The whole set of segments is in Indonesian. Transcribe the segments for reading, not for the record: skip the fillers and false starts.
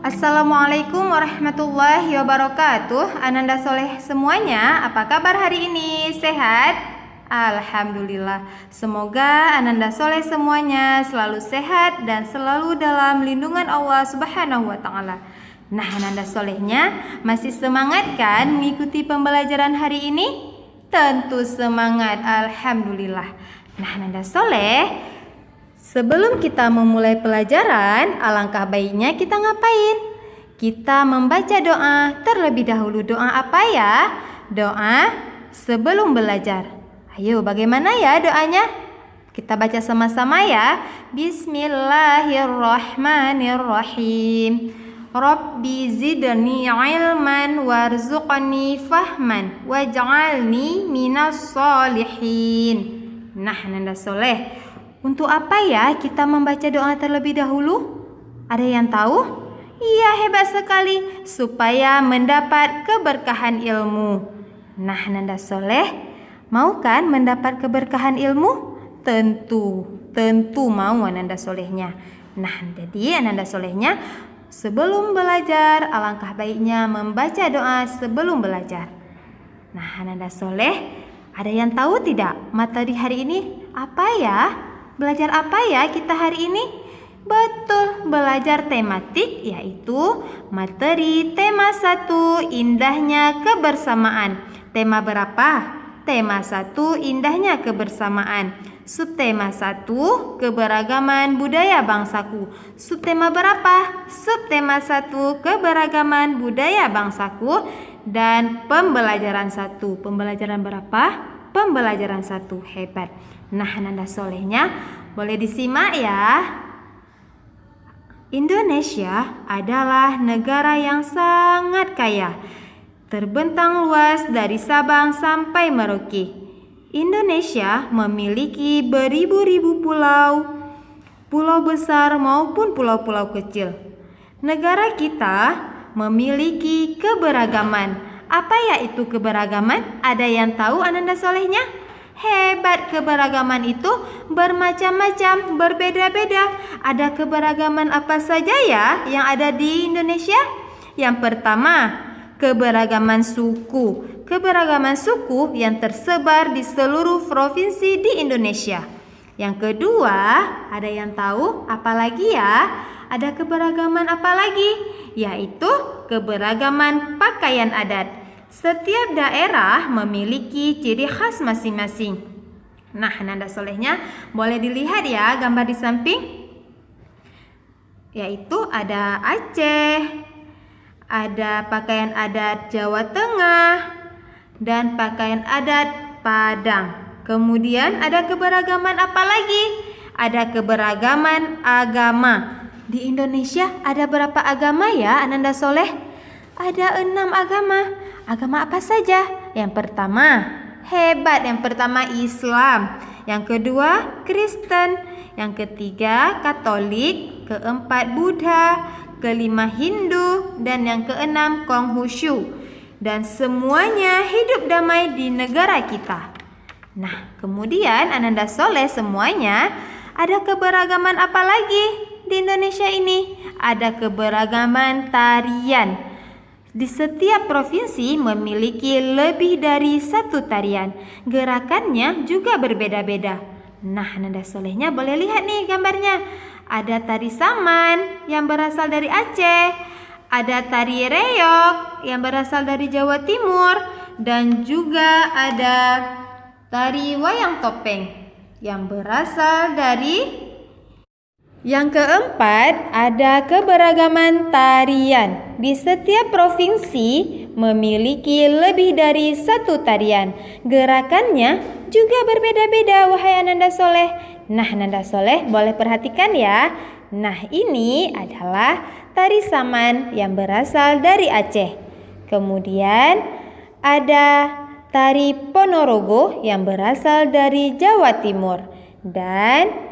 Assalamualaikum warahmatullahi wabarakatuh. Ananda soleh semuanya, apa kabar hari ini? Sehat? Alhamdulillah. Semoga Ananda soleh semuanya selalu sehat dan selalu dalam lindungan Allah Subhanahu wa Ta'ala. Nah, Ananda solehnya masih semangat kan mengikuti pembelajaran hari ini? Tentu semangat, alhamdulillah. Nah, Ananda soleh, sebelum kita memulai pelajaran, alangkah baiknya kita ngapain? Kita membaca doa terlebih dahulu. Doa apa ya? Doa sebelum belajar. Ayo, bagaimana ya doanya? Kita baca sama-sama ya. Bismillahirrahmanirrahim. Rabbi zidni ilman warzuqni fahman waj'alni minas solihin. Nah, Ananda soleh, untuk apa ya kita membaca doa terlebih dahulu? Ada yang tahu? Iya, hebat sekali, supaya mendapat keberkahan ilmu. Nah, Ananda soleh, mau kan mendapat keberkahan ilmu? Tentu mau Ananda solehnya. Nah, jadi Ananda solehnya sebelum belajar, alangkah baiknya membaca doa sebelum belajar. Nah, Ananda soleh, ada yang tahu tidak materi hari ini apa ya? Belajar apa ya kita hari ini? Betul, belajar tematik, yaitu materi tema 1, indahnya kebersamaan. Tema berapa? Tema 1, indahnya kebersamaan. Subtema 1, keberagaman budaya bangsaku. Subtema berapa? Subtema 1, keberagaman budaya bangsaku. Dan pembelajaran 1. Pembelajaran berapa? Pembelajaran 1. Hebat. Nah, Ananda solehnya boleh disimak ya. Indonesia adalah negara yang sangat kaya, terbentang luas dari Sabang sampai Merauke. Indonesia memiliki beribu-ribu pulau, pulau besar maupun pulau-pulau kecil. Negara kita memiliki keberagaman. Apa ya itu keberagaman? Ada yang tahu Ananda solehnya? Hebat, keberagaman itu bermacam-macam, berbeda-beda. Ada keberagaman apa saja ya yang ada di Indonesia? Yang pertama, keberagaman suku. Keberagaman suku yang tersebar di seluruh provinsi di Indonesia. Yang kedua, ada yang tahu apa lagi ya? Ada keberagaman apa lagi? Yaitu keberagaman pakaian adat. Setiap daerah memiliki ciri khas masing-masing. Nah, Ananda solehnya boleh dilihat ya gambar di samping. Yaitu ada Aceh, ada pakaian adat Jawa Tengah, dan pakaian adat Padang. Kemudian ada keberagaman apa lagi? Ada keberagaman agama. Di Indonesia ada berapa agama ya Ananda soleh? Ada 6 agama. Agama apa saja? Yang pertama, hebat. Yang pertama Islam. Yang kedua Kristen. Yang ketiga Katolik. Keempat Buddha. Kelima Hindu. Dan yang keenam Konghucu. Dan semuanya hidup damai di negara kita. Nah, kemudian Ananda soleh semuanya, ada keberagaman apa lagi di Indonesia ini? Ada keberagaman tarian. Di setiap provinsi memiliki lebih dari 1 tarian. Gerakannya juga berbeda-beda. Nah, Ananda solehnya boleh lihat nih gambarnya. Ada tari saman yang berasal dari Aceh. Ada tari reog yang berasal dari Jawa Timur. Dan juga ada tari wayang topeng yang berasal dari. Yang keempat, ada keberagaman tarian. Di setiap provinsi memiliki lebih dari 1 tarian. Gerakannya juga berbeda-beda, wahai Ananda soleh. Nah, Ananda soleh boleh perhatikan ya. Nah, ini adalah tari saman yang berasal dari Aceh. Kemudian ada tari Ponorogo yang berasal dari Jawa Timur. Dan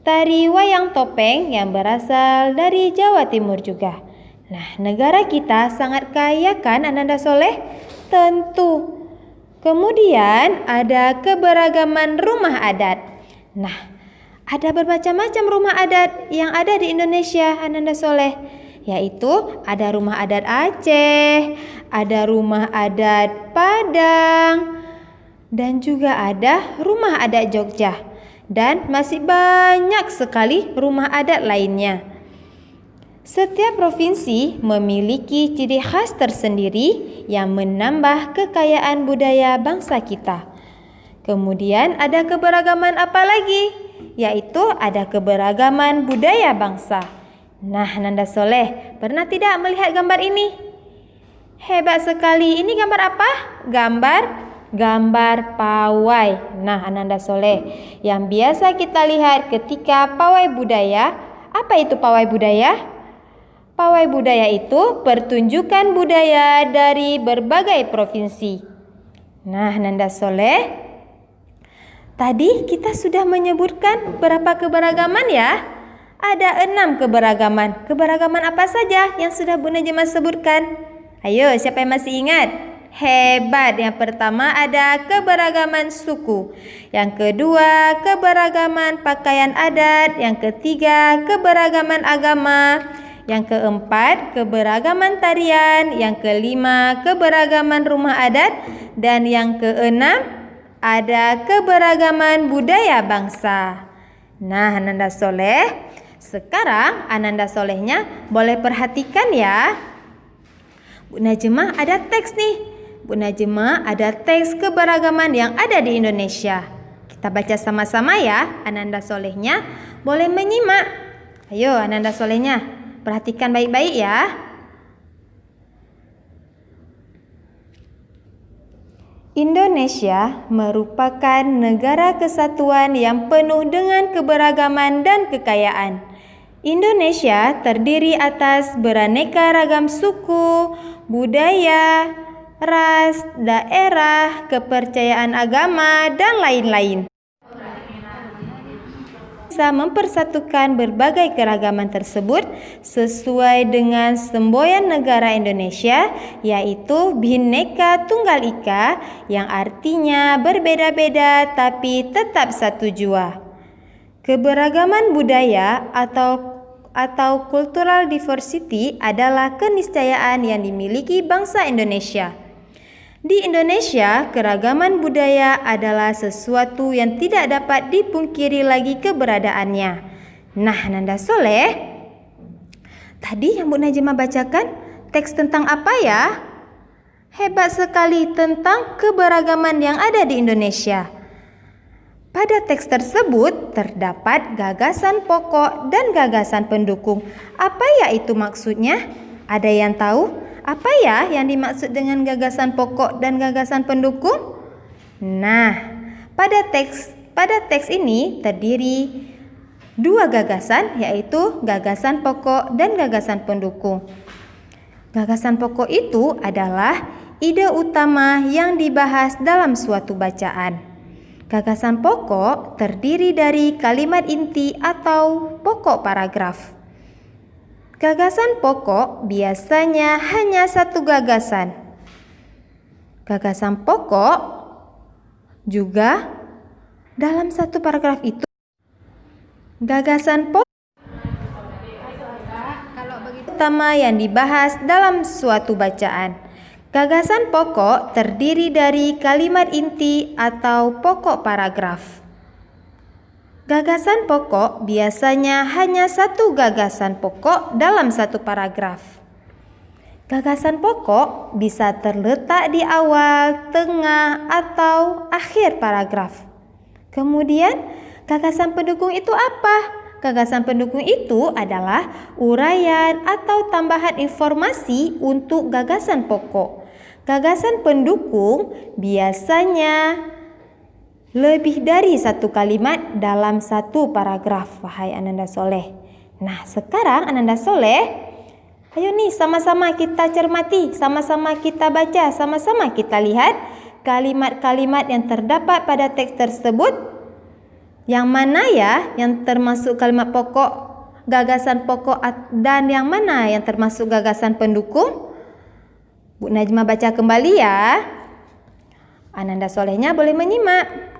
tari wayang topeng yang berasal dari Jawa Timur juga. Nah, negara kita sangat kaya kan Ananda soleh? Tentu. Kemudian ada keberagaman rumah adat. Nah, ada bermacam-macam rumah adat yang ada di Indonesia Ananda soleh. yaitu ada rumah adat Aceh, ada rumah adat Padang, dan juga ada rumah adat Jogja. Dan masih banyak sekali rumah adat lainnya. Setiap provinsi memiliki ciri khas tersendiri yang menambah kekayaan budaya bangsa kita. Kemudian ada keberagaman apa lagi? Yaitu ada keberagaman budaya bangsa. Nah, Ananda Soleh, pernah tidak melihat gambar ini? Hebat sekali. Ini gambar apa? Gambar pawai. Nah, Ananda Soleh, yang biasa kita lihat ketika pawai budaya. Apa itu pawai budaya? Pawai budaya itu pertunjukan budaya dari berbagai provinsi. Nah, Ananda Soleh, tadi kita sudah menyebutkan berapa keberagaman ya? Ada 6 keberagaman. Keberagaman apa saja yang sudah Bu Najma sebutkan? Ayo, siapa yang masih ingat? Hebat. Yang pertama ada keberagaman suku. Yang kedua, keberagaman pakaian adat. Yang ketiga, keberagaman agama. Yang keempat, keberagaman tarian. Yang kelima, keberagaman rumah adat. Dan yang keenam, ada keberagaman budaya bangsa. Nah, Ananda Soleh, sekarang Ananda Solehnya boleh perhatikan ya. Bu Najma ada teks nih. Bu Najma ada teks keberagaman yang ada di Indonesia. Kita baca sama-sama ya. Ananda Solehnya boleh menyimak. Ayo, Ananda Solehnya, perhatikan baik-baik ya. Indonesia merupakan negara kesatuan yang penuh dengan keberagaman dan kekayaan. Indonesia terdiri atas beraneka ragam suku, budaya, ras, daerah, kepercayaan agama, dan lain-lain. Bisa mempersatukan berbagai keragaman tersebut sesuai dengan semboyan negara Indonesia, yaitu Bhinneka Tunggal Ika, yang artinya berbeda-beda tapi tetap satu jua. Keberagaman budaya atau cultural diversity adalah keniscayaan yang dimiliki bangsa Indonesia. Di Indonesia, keragaman budaya adalah sesuatu yang tidak dapat dipungkiri lagi keberadaannya. Nah, Ananda Soleh, tadi yang Bu Najma bacakan teks tentang apa ya? Hebat sekali, tentang keberagaman yang ada di Indonesia. Pada teks tersebut terdapat gagasan pokok dan gagasan pendukung. Apa ya itu maksudnya? Ada yang tahu? Apa ya yang dimaksud dengan gagasan pokok dan gagasan pendukung? Nah, pada teks ini terdiri 2 gagasan, yaitu gagasan pokok dan gagasan pendukung. Gagasan pokok itu adalah ide utama yang dibahas dalam suatu bacaan. Gagasan pokok terdiri dari kalimat inti atau pokok paragraf. Gagasan pokok biasanya hanya satu gagasan. Gagasan pokok juga dalam satu paragraf itu. Gagasan pokok utama yang dibahas dalam suatu bacaan. Gagasan pokok terdiri dari kalimat inti atau pokok paragraf. Gagasan pokok biasanya hanya satu gagasan pokok dalam satu paragraf. Gagasan pokok bisa terletak di awal, tengah, atau akhir paragraf. Kemudian, gagasan pendukung itu apa? Gagasan pendukung itu adalah uraian atau tambahan informasi untuk gagasan pokok. Gagasan pendukung biasanya lebih dari satu kalimat dalam satu paragraf, wahai Ananda Soleh. Nah, sekarang Ananda Soleh, ayo nih sama-sama kita cermati, sama-sama kita baca, sama-sama kita lihat kalimat-kalimat yang terdapat pada teks tersebut. Yang mana ya yang termasuk kalimat pokok, gagasan pokok, dan yang mana yang termasuk gagasan pendukung? Bu Najma baca kembali ya. Ananda Solehnya boleh menyimak.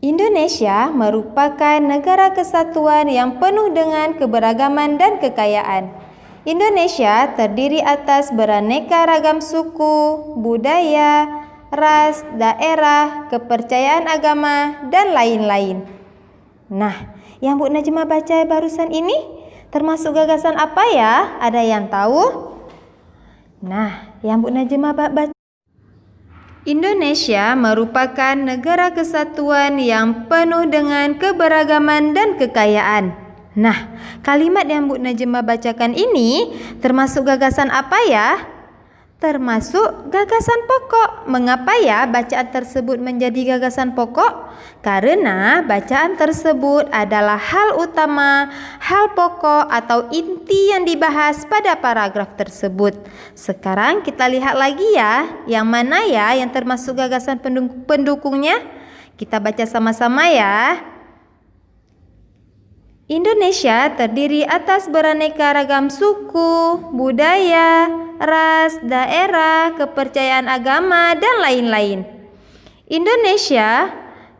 Indonesia merupakan negara kesatuan yang penuh dengan keberagaman dan kekayaan. Indonesia terdiri atas beraneka ragam suku, budaya, ras, daerah, kepercayaan agama, dan lain-lain. Nah, yang Bu Najma baca barusan ini termasuk gagasan apa ya? Ada yang tahu? Nah, yang Bu Najma baca, Indonesia merupakan negara kesatuan yang penuh dengan keberagaman dan kekayaan. Nah, kalimat yang Bu Najma bacakan ini termasuk gagasan apa ya? Termasuk gagasan pokok. Mengapa ya bacaan tersebut menjadi gagasan pokok? Karena bacaan tersebut adalah hal utama, hal pokok atau inti yang dibahas pada paragraf tersebut. Sekarang kita lihat lagi ya, yang mana ya yang termasuk gagasan pendukungnya? Kita baca sama-sama ya. Indonesia terdiri atas beraneka ragam suku, budaya, ras, daerah, kepercayaan agama, dan lain-lain. Indonesia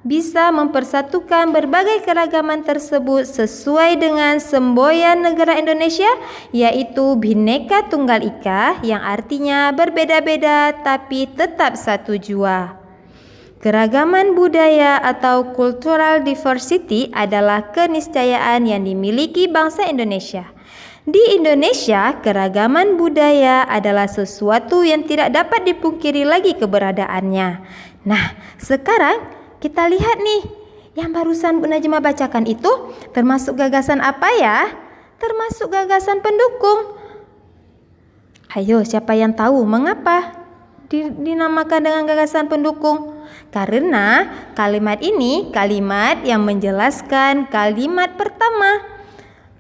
bisa mempersatukan berbagai keragaman tersebut sesuai dengan semboyan negara Indonesia, yaitu Bhinneka Tunggal Ika, yang artinya berbeda-beda tapi tetap satu jua. Keragaman budaya atau cultural diversity adalah keniscayaan yang dimiliki bangsa Indonesia. Di Indonesia, keragaman budaya adalah sesuatu yang tidak dapat dipungkiri lagi keberadaannya. Nah, sekarang kita lihat nih, yang barusan Bu Najma bacakan itu termasuk gagasan apa ya? Termasuk gagasan pendukung. Ayo, siapa yang tahu mengapa dinamakan dengan gagasan pendukung? Karena kalimat ini kalimat yang menjelaskan kalimat pertama.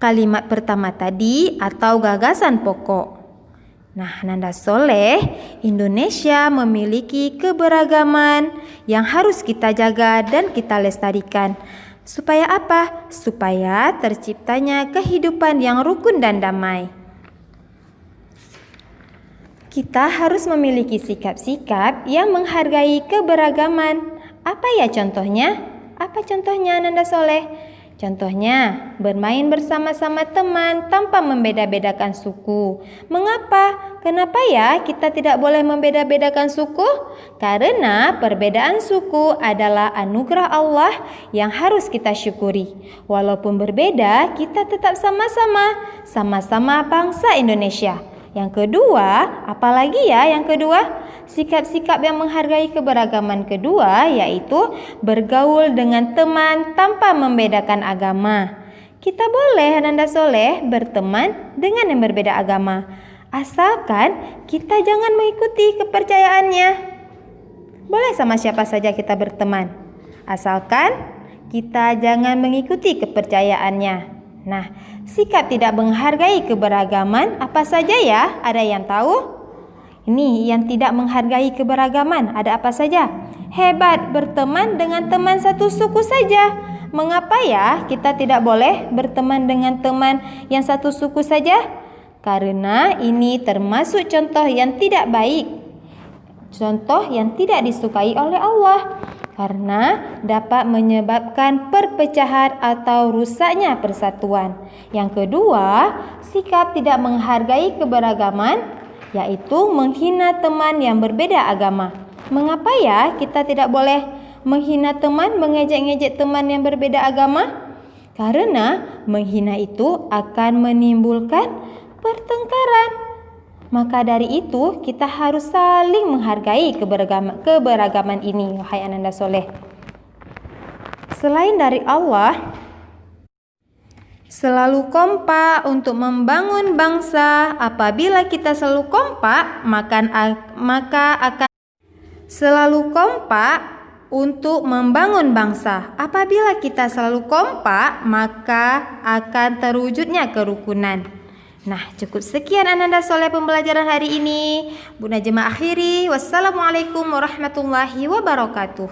Kalimat pertama tadi atau gagasan pokok. Nah, Ananda Soleh, Indonesia memiliki keberagaman yang harus kita jaga dan kita lestarikan. Supaya apa? Supaya terciptanya kehidupan yang rukun dan damai. Kita harus memiliki sikap-sikap yang menghargai keberagaman. Apa ya contohnya? Apa contohnya Ananda Soleh? Contohnya, bermain bersama-sama teman tanpa membeda-bedakan suku. Mengapa? Kenapa ya kita tidak boleh membeda-bedakan suku? Karena perbedaan suku adalah anugerah Allah yang harus kita syukuri. Walaupun berbeda, kita tetap sama-sama bangsa Indonesia. Yang kedua, apalagi ya yang kedua? Sikap-sikap yang menghargai keberagaman kedua yaitu bergaul dengan teman tanpa membedakan agama. Kita boleh Ananda Soleh berteman dengan yang berbeda agama, asalkan kita jangan mengikuti kepercayaannya. Boleh sama siapa saja kita berteman, asalkan kita jangan mengikuti kepercayaannya. Nah, sikap tidak menghargai keberagaman apa saja ya? Ada yang tahu? Ini yang tidak menghargai keberagaman ada apa saja? Hebat, berteman dengan teman satu suku saja. Mengapa ya kita tidak boleh berteman dengan teman yang satu suku saja? Karena ini termasuk contoh yang tidak baik. Contoh yang tidak disukai oleh Allah. Karena dapat menyebabkan perpecahan atau rusaknya persatuan. Yang kedua, sikap tidak menghargai keberagaman, yaitu menghina teman yang berbeda agama. Mengapa ya kita tidak boleh menghina teman, mengejek-ngejek teman yang berbeda agama? Karena menghina itu akan menimbulkan pertengkaran. Maka dari itu kita harus saling menghargai keberagaman ini, wahai Ananda Soleh. Selain dari Allah, selalu kompak untuk membangun bangsa. Apabila kita selalu kompak, maka akan selalu kompak untuk membangun bangsa. Apabila kita selalu kompak, maka akan terwujudnya kerukunan. Nah, cukup sekian Ananda Soleh pembelajaran hari ini. Bu Najma akhiri. Wassalamualaikum warahmatullahi wabarakatuh.